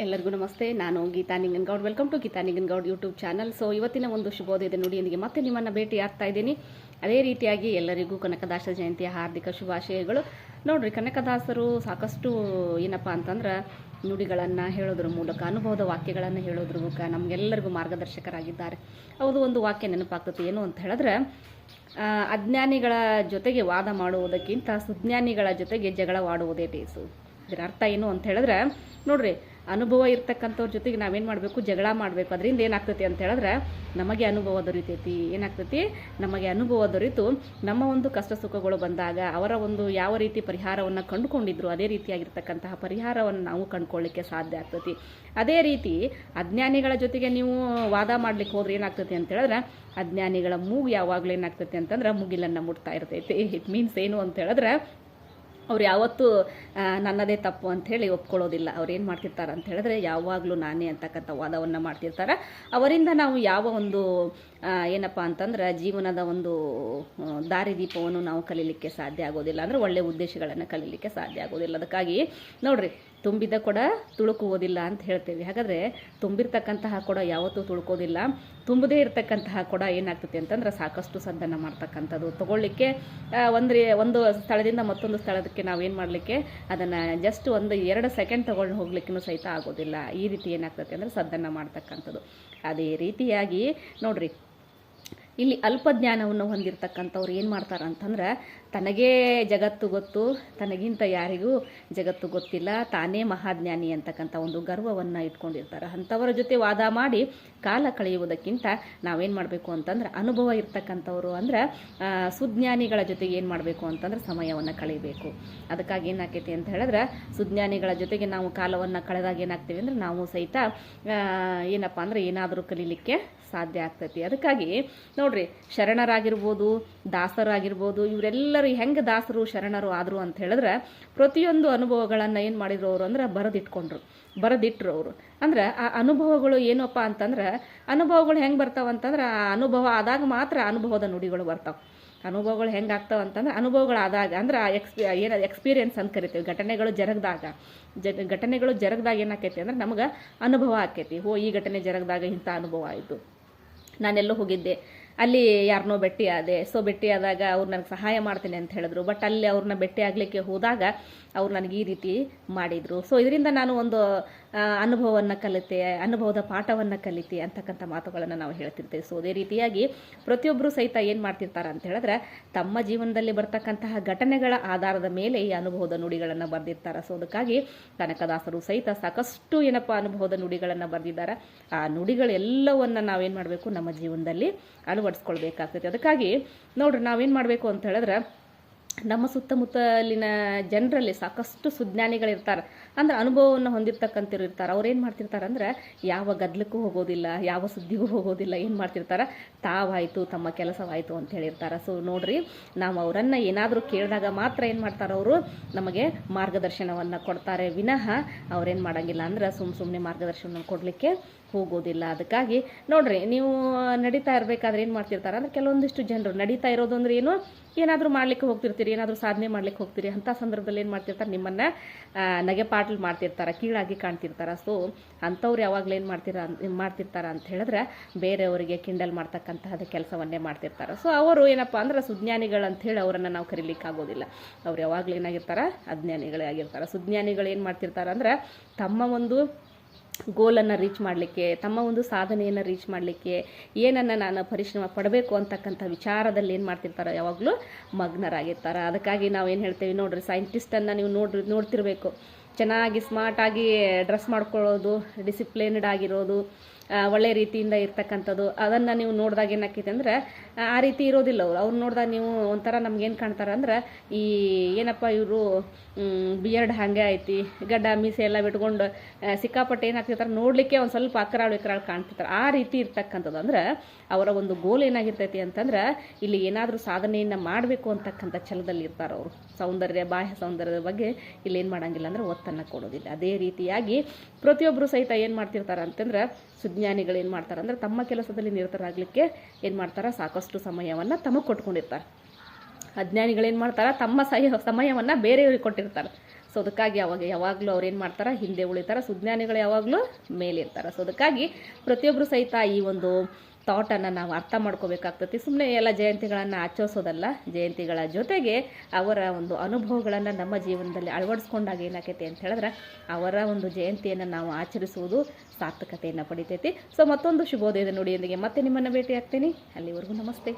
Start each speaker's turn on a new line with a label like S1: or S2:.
S1: ಎಲ್ಲರಿಗೂ ನಮಸ್ತೆ. ನಾನು Geeta Ninganagoud. Welcome to Geeta Ninganagoud YouTube channel. So ಇವತ್ತಿನ ಒಂದು ಶುಭೋದಯದ ನುಡಿಯೊಂದಿಗೆ ಮತ್ತೆ ನಿಮ್ಮನ್ನು ಭೇಟಿ ಆಗ್ತಾ ಇದ್ದೀನಿ. ಅದೇ ರೀತಿಯಾಗಿ ಎಲ್ಲರಿಗೂ ಕನಕದಾಸ ಜಯಂತಿಯ ಹಾರ್ದಿಕ ಶುಭಾಶಯಗಳು. ನೋಡ್ರಿ, ಕನಕದಾಸರು ಸಾಕಷ್ಟು ಏನಪ್ಪ ಅಂತಂದ್ರೆ ನುಡಿಗಳನ್ನು ಹೇಳೋದ್ರ ಮೂಲಕ, ಅನುಭವದ ವಾಕ್ಯಗಳನ್ನು ಹೇಳೋದ್ರ ಮೂಲಕ ನಮಗೆಲ್ಲರಿಗೂ ಮಾರ್ಗದರ್ಶಕರಾಗಿದ್ದಾರೆ. ಹೌದು, ಒಂದು ವಾಕ್ಯ ನೆನಪಾಗ್ತದೆ. ಏನು ಅಂತ ಹೇಳಿದ್ರೆ, ಅಜ್ಞಾನಿಗಳ ಜೊತೆಗೆ ವಾದ ಮಾಡುವುದಕ್ಕಿಂತ ಸುಜ್ಞಾನಿಗಳ ಜೊತೆಗೆ ಜಗಳವಾಡುವುದೇ ಟೇಸು. ಇದರ ಅರ್ಥ ಏನು ಅಂತ ಹೇಳಿದ್ರೆ, ನೋಡ್ರಿ, ಅನುಭವ ಇರ್ತಕ್ಕಂಥವ್ರ ಜೊತೆಗೆ ನಾವೇನು ಮಾಡಬೇಕು, ಜಗಳ ಮಾಡಬೇಕು. ಅದರಿಂದ ಏನಾಗ್ತೈತಿ ಅಂತ ಹೇಳಿದ್ರೆ ನಮಗೆ ಅನುಭವ ದೊರೀತೈತಿ. ಏನಾಗ್ತೈತಿ, ನಮಗೆ ಅನುಭವ ದೊರೆತು ನಮ್ಮ ಒಂದು ಕಷ್ಟ ಸುಖಗಳು ಬಂದಾಗ ಅವರ ಒಂದು ಯಾವ ರೀತಿ ಪರಿಹಾರವನ್ನು ಕಂಡುಕೊಂಡಿದ್ರು ಅದೇ ರೀತಿಯಾಗಿರ್ತಕ್ಕಂತಹ ಪರಿಹಾರವನ್ನು ನಾವು ಕಂಡುಕೊಳ್ಳಿಕ್ಕೆ ಸಾಧ್ಯ ಆಗ್ತೈತಿ. ಅದೇ ರೀತಿ ಅಜ್ಞಾನಿಗಳ ಜೊತೆಗೆ ನೀವು ವಾದ ಮಾಡ್ಲಿಕ್ಕೆ ಹೋದ್ರೆ ಏನಾಗ್ತೈತಿ ಅಂತ ಹೇಳಿದ್ರೆ, ಅಜ್ಞಾನಿಗಳ ಮೂಗು ಯಾವಾಗಲೂ ಏನಾಗ್ತೈತಿ ಅಂತಂದ್ರೆ ಮುಗಿಲನ್ನು ಮುಟ್ತಾ ಇರ್ತೈತಿ. ಇಟ್ ಮೀನ್ಸ್ ಏನು ಅಂತ ಹೇಳಿದ್ರೆ, ಅವ್ರು ಯಾವತ್ತೂ ನನ್ನದೇ ತಪ್ಪು ಅಂಥೇಳಿ ಒಪ್ಕೊಳ್ಳೋದಿಲ್ಲ. ಅವ್ರು ಏನು ಮಾಡ್ತಿರ್ತಾರೆ ಅಂತ ಹೇಳಿದ್ರೆ, ಯಾವಾಗಲೂ ನಾನೇ ಅಂತಕ್ಕಂಥ ವಾದವನ್ನು ಮಾಡ್ತಿರ್ತಾರೆ. ಅವರಿಂದ ನಾವು ಯಾವ ಒಂದು ಏನಪ್ಪ ಅಂತಂದ್ರೆ ಜೀವನದ ಒಂದು ದಾರಿದೀಪವನ್ನು ನಾವು ಕಲೀಲಿಕ್ಕೆ ಸಾಧ್ಯ ಆಗೋದಿಲ್ಲ. ಅಂದರೆ ಒಳ್ಳೆಯ ಉದ್ದೇಶಗಳನ್ನು ಕಲೀಲಿಕ್ಕೆ ಸಾಧ್ಯ ಆಗೋದಿಲ್ಲ. ಅದಕ್ಕಾಗಿ ನೋಡ್ರಿ, ತುಂಬಿದ ಕೊಡ ತುಳುಕುವುದಿಲ್ಲ ಅಂತ ಹೇಳ್ತೇವೆ. ಹಾಗಾದರೆ ತುಂಬಿರ್ತಕ್ಕಂತಹ ಕೊಡ ಯಾವತ್ತೂ ತುಳುಕೋದಿಲ್ಲ. ತುಂಬದೇ ಇರತಕ್ಕಂತಹ ಕೊಡ ಏನಾಗ್ತದೆ ಅಂತಂದ್ರೆ ಸಾಕಷ್ಟು ಸದ್ದನ್ನು ಮಾಡ್ತಕ್ಕಂಥದ್ದು. ತೊಗೊಳ್ಳಿಕ್ಕೆ ಒಂದು ಸ್ಥಳದಿಂದ ಮತ್ತೊಂದು ಸ್ಥಳಕ್ಕೆ ನಾವೇನು ಮಾಡಲಿಕ್ಕೆ ಅದನ್ನು ಜಸ್ಟ್ 1-2 ಸೆಕೆಂಡ್ ತೊಗೊಂಡು ಹೋಗ್ಲಿಕ್ಕೂ ಸಹಿತ ಆಗೋದಿಲ್ಲ. ಈ ರೀತಿ ಏನಾಗ್ತದೆ ಅಂದರೆ ಸದ್ದನ್ನು ಮಾಡ್ತಕ್ಕಂಥದ್ದು. ಅದೇ ರೀತಿಯಾಗಿ ನೋಡ್ರಿ, ಇಲ್ಲಿ ಅಲ್ಪಜ್ಞಾನವನ್ನು ಹೊಂದಿರತಕ್ಕಂಥವ್ರು ಏನು ಮಾಡ್ತಾರೆ ಅಂತಂದ್ರೆ, ತನಗೇ ಜಗತ್ತು ಗೊತ್ತು, ತನಗಿಂತ ಯಾರಿಗೂ ಜಗತ್ತು ಗೊತ್ತಿಲ್ಲ, ತಾನೇ ಮಹಾಜ್ಞಾನಿ ಅಂತಕ್ಕಂಥ ಒಂದು ಗರ್ವವನ್ನು ಇಟ್ಕೊಂಡಿರ್ತಾರೆ. ಅಂಥವರ ಜೊತೆ ವಾದ ಮಾಡಿ ಕಾಲ ಕಳೆಯುವುದಕ್ಕಿಂತ ನಾವೇನು ಮಾಡಬೇಕು ಅಂತಂದ್ರೆ, ಅನುಭವ ಇರ್ತಕ್ಕಂಥವ್ರು ಅಂದ್ರೆ ಸುಜ್ಞಾನಿಗಳ ಜೊತೆಗೆ ಏನು ಮಾಡಬೇಕು ಅಂತಂದ್ರೆ ಸಮಯವನ್ನು ಕಳೀಬೇಕು. ಅದಕ್ಕಾಗಿ ಏನಾಗ್ತೈತಿ ಅಂತ ಹೇಳಿದ್ರೆ, ಸುಜ್ಞಾನಿಗಳ ಜೊತೆಗೆ ನಾವು ಕಾಲವನ್ನು ಕಳೆದಾಗ ಏನಾಗ್ತೀವಿ ಅಂದರೆ ನಾವು ಸಹಿತ ಏನಪ್ಪ ಅಂದರೆ ಏನಾದರೂ ಕಲೀಲಿಕ್ಕೆ ಸಾಧ್ಯ ಆಗ್ತೈತಿ. ಅದಕ್ಕಾಗಿ ನೋಡ್ರಿ, ಶರಣರಾಗಿರ್ಬೋದು, ದಾಸರಾಗಿರ್ಬೋದು, ಇವರೆಲ್ಲರೂ ಹೆಂಗೆ ದಾಸರು ಶರಣರು ಆದರು ಅಂತ ಹೇಳಿದ್ರೆ, ಪ್ರತಿಯೊಂದು ಅನುಭವಗಳನ್ನು ಏನು ಮಾಡಿದ್ರು ಅವರು ಅಂದ್ರೆ ಬರೆದಿಟ್ರು ಅವರು. ಅಂದ್ರೆ ಆ ಅನುಭವಗಳು ಏನಪ್ಪ ಅಂತಂದ್ರೆ, ಅನುಭವಗಳು ಹೆಂಗೆ ಬರ್ತಾವಂತಂದ್ರೆ, ಆ ಅನುಭವ ಆದಾಗ ಮಾತ್ರ ಅನುಭವದ ನುಡಿಗಳು ಬರ್ತಾವೆ. ಅನುಭವಗಳು ಹೆಂಗೆ ಆಗ್ತಾವ ಅಂತಂದ್ರೆ, ಅನುಭವಗಳಾದಾಗ ಅಂದ್ರೆ ಎಕ್ಸ್ಪೀರಿಯನ್ಸ್ ಅಂತ ಕರಿತೀವಿ. ಘಟನೆಗಳು ಜರಗದಾಗ ಏನಾಕೈತಿ ಅಂದ್ರೆ ನಮಗೆ ಅನುಭವ ಆಕೈತಿ. ಈ ಘಟನೆ ಜರಗದಾಗ ಇಂಥ ಅನುಭವ ಆಯಿತು, ನಾನೆಲ್ಲೋ ಹೋಗಿದ್ದೆ, ಅಲ್ಲಿ ಯಾರನ್ನೋ ಭೇಟಿ ಆದೆ. ಭೇಟಿ ಆದಾಗ ಅವ್ರು ನನಗೆ ಸಹಾಯ ಮಾಡ್ತೀನಿ ಅಂತ ಹೇಳಿದ್ರು. ಬಟ್ ಅಲ್ಲಿ ಅವ್ರನ್ನ ಭೇಟಿ ಆಗಲಿಕ್ಕೆ ಹೋದಾಗ ಅವ್ರು ನನಗೆ ಈ ರೀತಿ ಮಾಡಿದರು. ಇದರಿಂದ ನಾನು ಒಂದು ಅನುಭವವನ್ನು ಕಲಿತೆ, ಅನುಭವದ ಪಾಠವನ್ನು ಕಲಿತೆ ಅಂತಕ್ಕಂಥ ಮಾತುಗಳನ್ನು ನಾವು ಹೇಳ್ತಿರ್ತೇವೆ. ಅದೇ ರೀತಿಯಾಗಿ ಪ್ರತಿಯೊಬ್ಬರು ಸಹಿತ ಏನು ಮಾಡ್ತಿರ್ತಾರೆ ಅಂತ ಹೇಳಿದ್ರೆ, ತಮ್ಮ ಜೀವನದಲ್ಲಿ ಬರ್ತಕ್ಕಂತಹ ಘಟನೆಗಳ ಆಧಾರದ ಮೇಲೆ ಈ ಅನುಭವದ ನುಡಿಗಳನ್ನು ಬರೆದಿರ್ತಾರೆ. ಅದಕ್ಕಾಗಿ ಕನಕದಾಸರು ಸಹಿತ ಸಾಕಷ್ಟು ಏನಪ್ಪ ಅನುಭವದ ನುಡಿಗಳನ್ನು ಬರೆದಿದ್ದಾರೆ. ಆ ನುಡಿಗಳೆಲ್ಲವನ್ನು ನಾವೇನು ಮಾಡಬೇಕು, ನಮ್ಮ ಜೀವನದಲ್ಲಿ ಅಳವಡಿಸ್ಕೊಳ್ಬೇಕಾಗ್ತೈತೆ. ಅದಕ್ಕಾಗಿ ನೋಡ್ರಿ, ನಾವೇನು ಮಾಡಬೇಕು ಅಂತ ಹೇಳಿದ್ರೆ, ನಮ್ಮ ಸುತ್ತಮುತ್ತಲಿನ ಜನರಲ್ಲಿ ಸಾಕಷ್ಟು ಸುಜ್ಞಾನಿಗಳಿರ್ತಾರೆ. ಅಂದ್ರೆ ಅನುಭವವನ್ನು ಹೊಂದಿರ್ತಕ್ಕಂಥವ್ರು ಇರ್ತಾರೆ. ಅವ್ರು ಏನು ಮಾಡ್ತಿರ್ತಾರೆ ಅಂದರೆ, ಯಾವ ಗದ್ದಲಕ್ಕೂ ಹೋಗೋದಿಲ್ಲ, ಯಾವ ಸುದ್ದಿಗೂ ಹೋಗೋದಿಲ್ಲ. ಏನು ಮಾಡ್ತಿರ್ತಾರೆ, ತಾವಾಯಿತು ತಮ್ಮ ಕೆಲಸವಾಯಿತು ಅಂತ ಹೇಳಿರ್ತಾರೆ. ನೋಡ್ರಿ, ನಾವು ಅವರನ್ನು ಏನಾದರೂ ಕೇಳಿದಾಗ ಮಾತ್ರ ಏನು ಮಾಡ್ತಾರೆ, ಅವರು ನಮಗೆ ಮಾರ್ಗದರ್ಶನವನ್ನು ಕೊಡ್ತಾರೆ ವಿನಃ ಅವ್ರೇನು ಮಾಡೋಂಗಿಲ್ಲ ಅಂದ್ರೆ ಸುಮ್ಮನೆ ಮಾರ್ಗದರ್ಶನ ಕೊಡಲಿಕ್ಕೆ ಹೋಗೋದಿಲ್ಲ. ಅದಕ್ಕಾಗಿ ನೋಡ್ರಿ, ನೀವು ನಡೀತಾ ಇರಬೇಕಾದ್ರೆ ಏನು ಮಾಡ್ತಿರ್ತಾರೆ ಅಂದರೆ, ಕೆಲವೊಂದಿಷ್ಟು ಜನರು ನಡೀತಾ ಇರೋದು ಅಂದ್ರೆ ಏನಾದರೂ ಮಾಡ್ಲಿಕ್ಕೆ ಹೋಗ್ತಿರ್ತೀರಿ, ಏನಾದರೂ ಸಾಧನೆ ಮಾಡ್ಲಿಕ್ಕೆ ಹೋಗ್ತೀರಿ. ಅಂಥ ಸಂದರ್ಭದಲ್ಲಿ ಏನು ಮಾಡ್ತಿರ್ತಾರೆ, ನಿಮ್ಮನ್ನು ನಗೆಪಾಟಲ್ ಮಾಡ್ತಿರ್ತಾರೆ, ಕೀಳಾಗಿ ಕಾಣ್ತಿರ್ತಾರೆ. ಅಂಥವ್ರು ಯಾವಾಗಲೂ ಏನು ಮಾಡ್ತಿರ್ತಾರೆ ಅಂತ ಹೇಳಿದ್ರೆ, ಬೇರೆಯವರಿಗೆ ಕಿಂಡಲ್ ಮಾಡ್ತಕ್ಕಂತಹದ ಕೆಲಸವನ್ನೇ ಮಾಡ್ತಿರ್ತಾರೆ. ಅವರು ಏನಪ್ಪ ಅಂದ್ರೆ ಸುಜ್ಞಾನಿಗಳು ಅಂಥೇಳಿ ಅವರನ್ನು ನಾವು ಕರೀಲಿಕ್ಕಾಗೋದಿಲ್ಲ. ಅವ್ರು ಯಾವಾಗಲೂ ಏನಾಗಿರ್ತಾರೆ, ಅಜ್ಞಾನಿಗಳೇ ಆಗಿರ್ತಾರೆ. ಸುಜ್ಞಾನಿಗಳು ಏನು ಮಾಡ್ತಿರ್ತಾರೆ ಅಂದ್ರೆ, ತಮ್ಮ ಒಂದು ಗೋಲನ್ನು ರೀಚ್ ಮಾಡಲಿಕ್ಕೆ, ತಮ್ಮ ಒಂದು ಸಾಧನೆಯನ್ನು ರೀಚ್ ಮಾಡಲಿಕ್ಕೆ ಏನನ್ನು ನಾನು ಪರಿಶ್ರಮ ಪಡಬೇಕು ಅಂತಕ್ಕಂಥ ವಿಚಾರದಲ್ಲಿ ಏನು ಮಾಡ್ತಿರ್ತಾರೆ, ಯಾವಾಗಲೂ ಮಗ್ನರಾಗಿರ್ತಾರೆ. ಅದಕ್ಕಾಗಿ ನಾವು ಏನು ಹೇಳ್ತೇವೆ ನೋಡ್ರಿ, ಸೈಂಟಿಸ್ಟನ್ನು ನೀವು ನೋಡ್ತಿರ್ಬೇಕು, ಚೆನ್ನಾಗಿ ಸ್ಮಾರ್ಟಾಗಿ ಡ್ರೆಸ್ ಮಾಡ್ಕೊಳ್ಳೋದು, ಡಿಸಿಪ್ಲಿನ್ಡ್ ಆಗಿರೋದು, ಒಳ್ಳೆ ರೀತಿಯಿಂದ ಇರ್ತಕ್ಕಂಥದ್ದು. ಅದನ್ನು ನೀವು ನೋಡಿದಾಗ ಏನಾಕೈತೆ ಅಂದರೆ, ಆ ರೀತಿ ಇರೋದಿಲ್ಲ ಅವ್ರು ನೋಡಿದಾಗ ನೀವು ಒಂಥರ ನಮ್ಗೇನು ಕಾಣ್ತಾರೆ ಅಂದ್ರೆ, ಈ ಏನಪ್ಪ ಇವರು ಬಿಯರ್ಡ್ ಹಾಗೆ ಐತಿ, ಗಡ್ಡ ಮೀಸೆ ಎಲ್ಲ ಬಿಟ್ಕೊಂಡು ಸಿಕ್ಕಾಪಟ್ಟೆ ಏನಾಗ್ತಿರ್ತಾರೆ, ನೋಡಲಿಕ್ಕೆ ಒಂದು ಸ್ವಲ್ಪ ಅಕ್ರಾಳು ಕಾಣ್ತಿರ್ತಾರೆ. ಆ ರೀತಿ ಇರ್ತಕ್ಕಂಥದ್ದು. ಅಂದ್ರೆ ಅವರ ಒಂದು ಗೋಲ್ ಏನಾಗಿರ್ತೈತಿ ಅಂತಂದ್ರೆ, ಇಲ್ಲಿ ಏನಾದರೂ ಸಾಧನೆಯನ್ನು ಮಾಡಬೇಕು ಅಂತಕ್ಕಂಥ ಛಲದಲ್ಲಿ ಇರ್ತಾರೆ ಅವರು. ಬಾಹ್ಯ ಸೌಂದರ್ಯದ ಬಗ್ಗೆ ಇಲ್ಲಿ ಏನು ಮಾಡೋಂಗಿಲ್ಲ ಅಂದರೆ ಒತ್ತನ್ನು ಕೊಡೋದಿಲ್ಲ. ಅದೇ ರೀತಿಯಾಗಿ ಪ್ರತಿಯೊಬ್ಬರು ಸಹಿತ ಏನು ಮಾಡ್ತಿರ್ತಾರೆ ಅಂತಂದ್ರೆ, ಸುಜ್ಞಾನಿಗಳು ಏನು ಮಾಡ್ತಾರೆ ಅಂದರೆ, ತಮ್ಮ ಕೆಲಸದಲ್ಲಿ ನಿರತರಾಗಲಿಕ್ಕೆ ಏನು ಮಾಡ್ತಾರೆ, ಸಾಕಷ್ಟು ಸಮಯವನ್ನು ತಮಗೆ ಕೊಟ್ಕೊಂಡಿರ್ತಾರೆ. ಅಜ್ಞಾನಿಗಳೇನು ಮಾಡ್ತಾರೆ, ತಮ್ಮ ಸಮಯವನ್ನು ಬೇರೆಯವ್ರಿಗೆ ಕೊಟ್ಟಿರ್ತಾರೆ. ಅದಕ್ಕಾಗಿ ಅವಾಗ ಯಾವಾಗಲೂ ಅವ್ರು ಏನು ಮಾಡ್ತಾರೆ, ಹಿಂದೆ ಉಳಿತಾರೆ. ಸುಜ್ಞಾನಿಗಳು ಯಾವಾಗಲೂ ಮೇಲಿರ್ತಾರೆ. ಸೊ ಅದಕ್ಕಾಗಿ ಪ್ರತಿಯೊಬ್ಬರು ಸಹಿತ ಈ ಒಂದು ಥಾಟನ್ನು ನಾವು ಅರ್ಥ ಮಾಡ್ಕೋಬೇಕಾಗ್ತೈತಿ. ಸುಮ್ಮನೆ ಎಲ್ಲ ಜಯಂತಿಗಳನ್ನು ಆಚರಿಸೋದಲ್ಲ, ಜಯಂತಿಗಳ ಜೊತೆಗೆ ಅವರ ಒಂದು ಅನುಭವಗಳನ್ನು ನಮ್ಮ ಜೀವನದಲ್ಲಿ ಅಳವಡಿಸ್ಕೊಂಡಾಗ ಏನಾಕೈತಿ ಅಂತ ಹೇಳಿದ್ರೆ ಅವರ ಒಂದು ಜಯಂತಿಯನ್ನು ನಾವು ಆಚರಿಸುವುದು ಸಾರ್ಥಕತೆಯನ್ನು ಪಡಿತೈತಿ. ಸೊ ಮತ್ತೊಂದು ಶುಭೋದಯದ ನುಡಿಯೊಂದಿಗೆ ಮತ್ತೆ ನಿಮ್ಮನ್ನು ಭೇಟಿ ಆಗ್ತೀನಿ. ಅಲ್ಲಿವರೆಗೂ ನಮಸ್ತೆ.